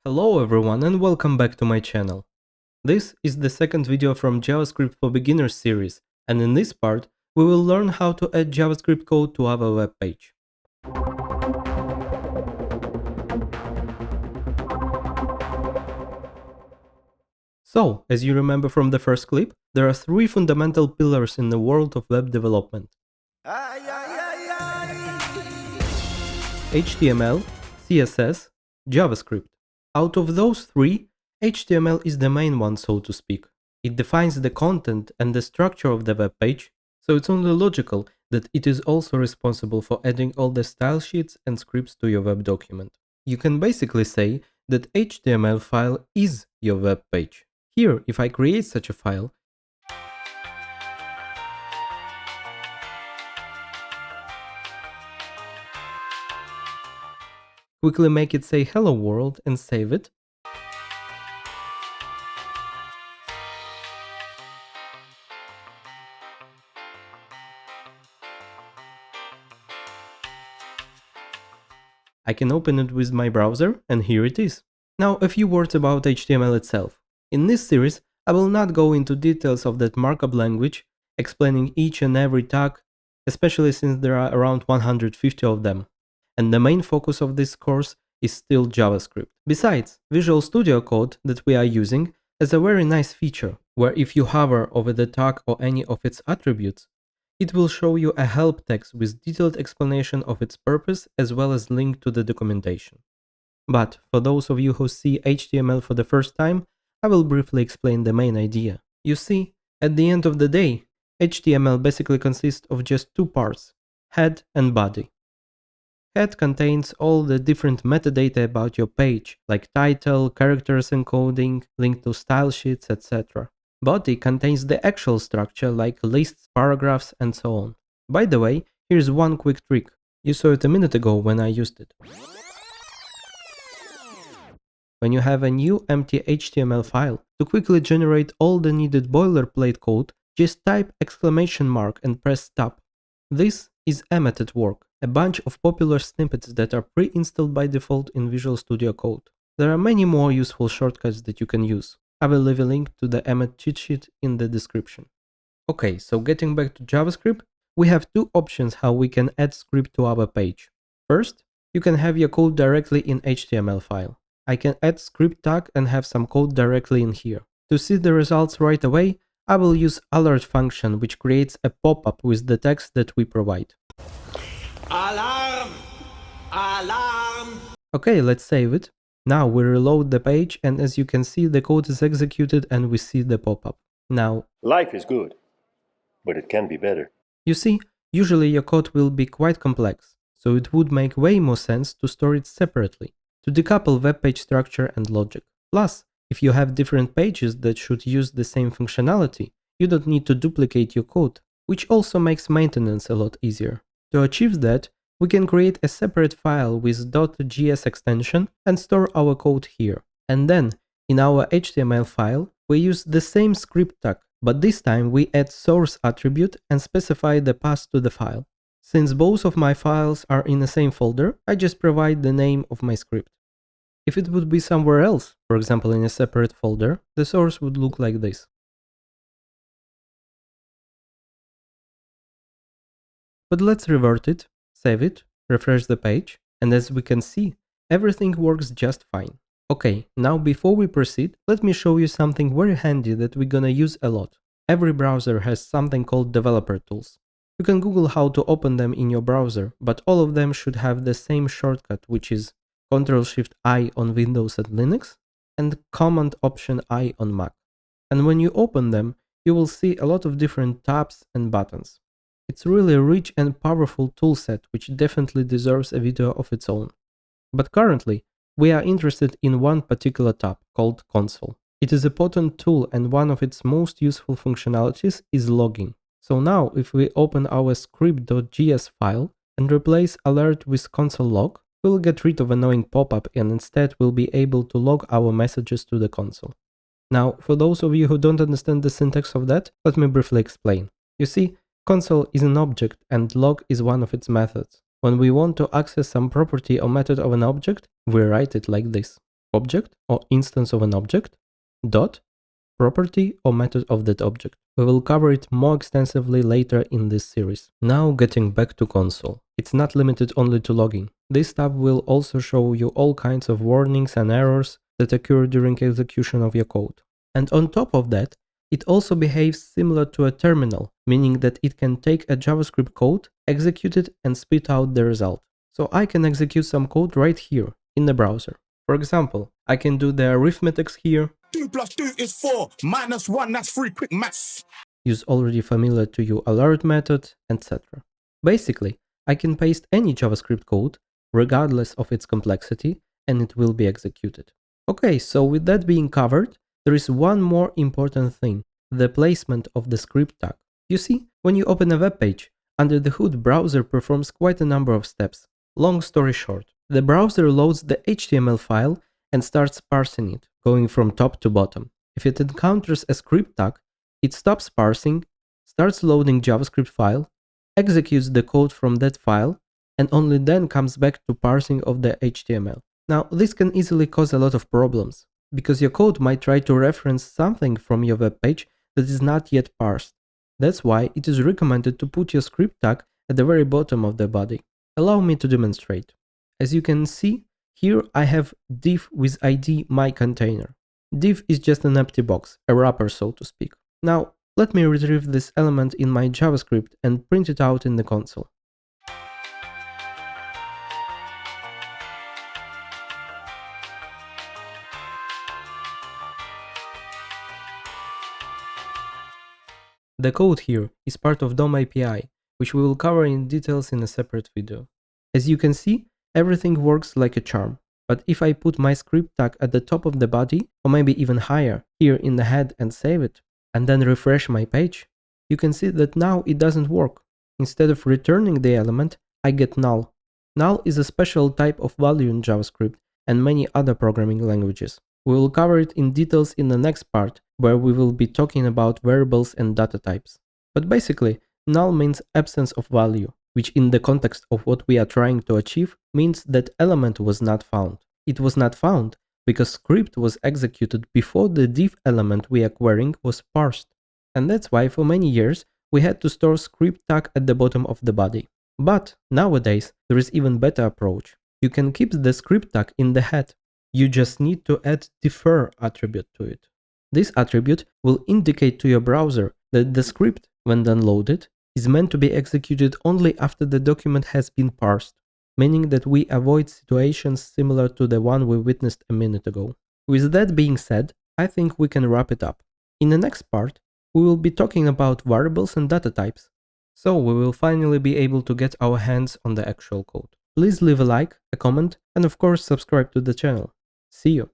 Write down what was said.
Hello everyone and welcome back to my channel. This is the second video from JavaScript for Beginners series, and in this part we will learn how to add JavaScript code to our web page. So, as you remember from the first clip, there are three fundamental pillars in the world of web development: HTML, CSS, JavaScript. Out of those three, HTML is the main one, so to speak. It defines the content and the structure of the web page, so it's only logical that it is also responsible for adding all the style sheets and scripts to your web document. You can basically say that HTML file is your web page. Here, if I create such a file, quickly make it say hello world and save it, I can open it with my browser, and here it is. Now a few words about HTML itself. In this series, I will not go into details of that markup language, explaining each and every tag, especially since there are around 150 of them. And the main focus of this course is still JavaScript. Besides, Visual Studio Code that we are using has a very nice feature, where if you hover over the tag or any of its attributes, it will show you a help text with detailed explanation of its purpose as well as link to the documentation. But for those of you who see HTML for the first time, I will briefly explain the main idea. You see, at the end of the day, HTML basically consists of just two parts, head and body. Head contains all the different metadata about your page, like title, characters encoding, link to style sheets, etc. Body contains the actual structure like lists, paragraphs, and so on. By the way, here's one quick trick. You saw it a minute ago when I used it. When you have a new empty HTML file, to quickly generate all the needed boilerplate code, just type exclamation mark and press tab. This is Emmet at work, a bunch of popular snippets that are pre-installed by default in Visual Studio Code. There are many more useful shortcuts that you can use. I will leave a link to the Emmet cheat sheet in the description. Okay, so getting back to JavaScript, we have two options how we can add script to our page. First, you can have your code directly in HTML file. I can add script tag and have some code directly in here. To see the results right away, I will use alert function, which creates a pop-up with the text that we provide. Alarm! Alarm! Okay, let's save it. Now we reload the page, and as you can see, the code is executed and we see the pop-up. Now, life is good, but it can be better. You see, usually your code will be quite complex, so it would make way more sense to store it separately, to decouple web page structure and logic. Plus, if you have different pages that should use the same functionality, you don't need to duplicate your code, which also makes maintenance a lot easier. To achieve that, we can create a separate file with .js extension and store our code here. And then, in our HTML file, we use the same script tag, but this time we add source attribute and specify the path to the file. Since both of my files are in the same folder, I just provide the name of my script. If it would be somewhere else, for example in a separate folder, the source would look like this. But let's revert it, save it, refresh the page, and as we can see, everything works just fine. Okay, now before we proceed, let me show you something very handy that we're gonna use a lot. Every browser has something called developer tools. You can Google how to open them in your browser, but all of them should have the same shortcut, which is Ctrl-Shift-I on Windows and Linux, and Command-Option-I on Mac. And when you open them, you will see a lot of different tabs and buttons. It's really a rich and powerful toolset which definitely deserves a video of its own. But currently, we are interested in one particular tab called Console. It is a potent tool and one of its most useful functionalities is logging. So now if we open our script.js file and replace alert with console log, we'll get rid of annoying pop-up and instead we'll be able to log our messages to the console. Now, for those of you who don't understand the syntax of that, let me briefly explain. You see, console is an object and log is one of its methods. When we want to access some property or method of an object, we write it like this. object or instance of an object, dot, property or method of that object. We will cover it more extensively later in this series. Now getting back to console. It's not limited only to logging. This tab will also show you all kinds of warnings and errors that occur during execution of your code. And on top of that, it also behaves similar to a terminal, meaning that it can take a JavaScript code, execute it and spit out the result. So I can execute some code right here in the browser. For example, I can do the arithmetics here. 2 plus 2 is 4, minus 1, that's 3, quick maths. Use already familiar to you alert method, etc. Basically, I can paste any JavaScript code, regardless of its complexity, and it will be executed. Okay, so with that being covered, there is one more important thing, the placement of the script tag. You see, when you open a web page, under the hood browser performs quite a number of steps. Long story short, the browser loads the HTML file and starts parsing it, going from top to bottom. If it encounters a script tag, it stops parsing, starts loading JavaScript file, executes the code from that file, and only then comes back to parsing of the HTML. Now, this can easily cause a lot of problems, because your code might try to reference something from your web page that is not yet parsed. That's why it is recommended to put your script tag at the very bottom of the body. Allow me to demonstrate. As you can see, here I have div with ID myContainer. Div is just an empty box, a wrapper so to speak. Now, let me retrieve this element in my JavaScript and print it out in the console. The code here is part of DOM API, which we will cover in details in a separate video. As you can see, everything works like a charm. But if I put my script tag at the top of the body, or maybe even higher, here in the head and save it, and then refresh my page, you can see that now it doesn't work. Instead of returning the element, I get null. Null is a special type of value in JavaScript and many other programming languages. We will cover it in details in the next part, where we will be talking about variables and data types. But basically, null means absence of value, which in the context of what we are trying to achieve means that element was not found. It was not found because script was executed before the div element we are querying was parsed. And that's why for many years we had to store script tag at the bottom of the body. But nowadays there is even better approach. You can keep the script tag in the head. You just need to add defer attribute to it. This attribute will indicate to your browser that the script, when done loaded, is meant to be executed only after the document has been parsed, meaning that we avoid situations similar to the one we witnessed a minute ago. With that being said, I think we can wrap it up. In the next part, we will be talking about variables and data types. So we will finally be able to get our hands on the actual code. Please leave a like, a comment, and of course subscribe to the channel. See you!